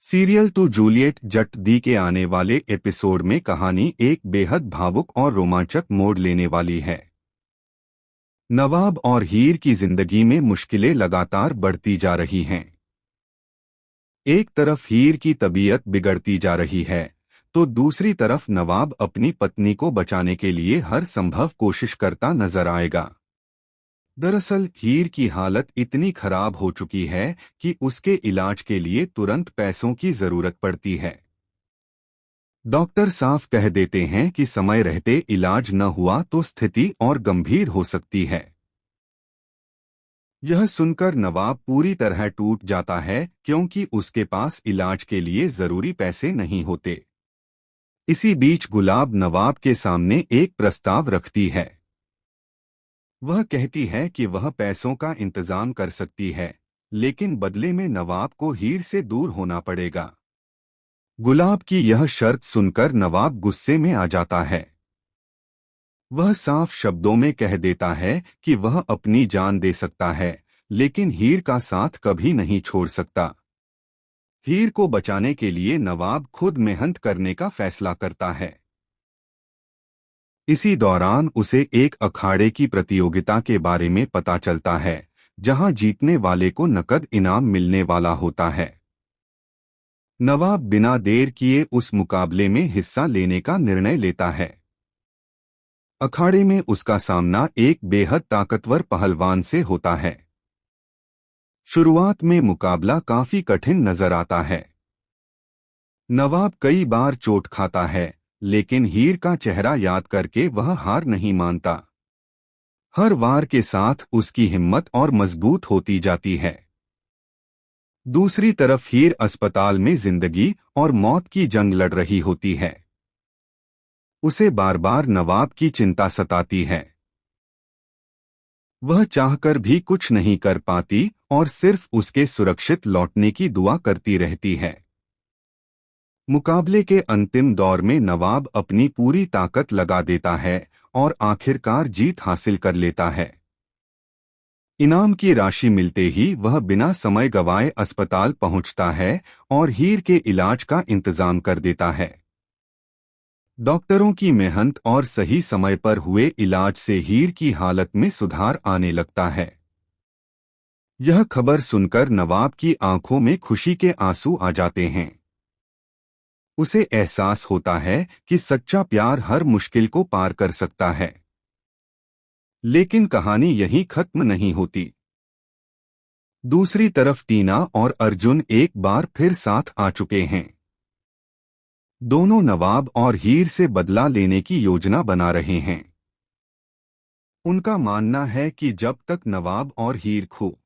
Serial to Juliet जट दी के आने वाले एपिसोड में कहानी एक बेहद भावुक और रोमांचक मोड़ लेने वाली है। नवाब और हीर की जिंदगी में मुश्किलें लगातार बढ़ती जा रही हैं। एक तरफ हीर की तबीयत बिगड़ती जा रही है, तो दूसरी तरफ नवाब अपनी पत्नी को बचाने के लिए हर संभव कोशिश करता नजर आएगा। दरअसल हीर की हालत इतनी खराब हो चुकी है कि उसके इलाज के लिए तुरंत पैसों की जरूरत पड़ती है। डॉक्टर साफ कह देते हैं कि समय रहते इलाज न हुआ तो स्थिति और गंभीर हो सकती है। यह सुनकर नवाब पूरी तरह टूट जाता है, क्योंकि उसके पास इलाज के लिए जरूरी पैसे नहीं होते। इसी बीच गुलाब नवाब के सामने एक प्रस्ताव रखती है। वह कहती है कि वह पैसों का इंतजाम कर सकती है, लेकिन बदले में नवाब को हीर से दूर होना पड़ेगा। गुलाब की यह शर्त सुनकर नवाब गुस्से में आ जाता है। वह साफ शब्दों में कह देता है कि वह अपनी जान दे सकता है, लेकिन हीर का साथ कभी नहीं छोड़ सकता। हीर को बचाने के लिए नवाब खुद मेहनत करने का फैसला करता है। इसी दौरान उसे एक अखाड़े की प्रतियोगिता के बारे में पता चलता है, जहां जीतने वाले को नकद इनाम मिलने वाला होता है। नवाब बिना देर किए उस मुकाबले में हिस्सा लेने का निर्णय लेता है। अखाड़े में उसका सामना एक बेहद ताकतवर पहलवान से होता है। शुरुआत में मुकाबला काफी कठिन नजर आता है। नवाब कई बार चोट खाता है, लेकिन हीर का चेहरा याद करके वह हार नहीं मानता। हर वार के साथ उसकी हिम्मत और मजबूत होती जाती है। दूसरी तरफ हीर अस्पताल में जिंदगी और मौत की जंग लड़ रही होती है। उसे बार बार नवाब की चिंता सताती है। वह चाहकर भी कुछ नहीं कर पाती और सिर्फ उसके सुरक्षित लौटने की दुआ करती रहती है। मुकाबले के अंतिम दौर में नवाब अपनी पूरी ताकत लगा देता है और आखिरकार जीत हासिल कर लेता है। इनाम की राशि मिलते ही वह बिना समय गंवाए अस्पताल पहुंचता है और हीर के इलाज का इंतजाम कर देता है। डॉक्टरों की मेहनत और सही समय पर हुए इलाज से हीर की हालत में सुधार आने लगता है। यह खबर सुनकर नवाब की आंखों में खुशी के आंसू आ जाते हैं। उसे एहसास होता है कि सच्चा प्यार हर मुश्किल को पार कर सकता है। लेकिन कहानी यहीं खत्म नहीं होती। दूसरी तरफ टीना और अर्जुन एक बार फिर साथ आ चुके हैं। दोनों नवाब और हीर से बदला लेने की योजना बना रहे हैं। उनका मानना है कि जब तक नवाब और हीर खो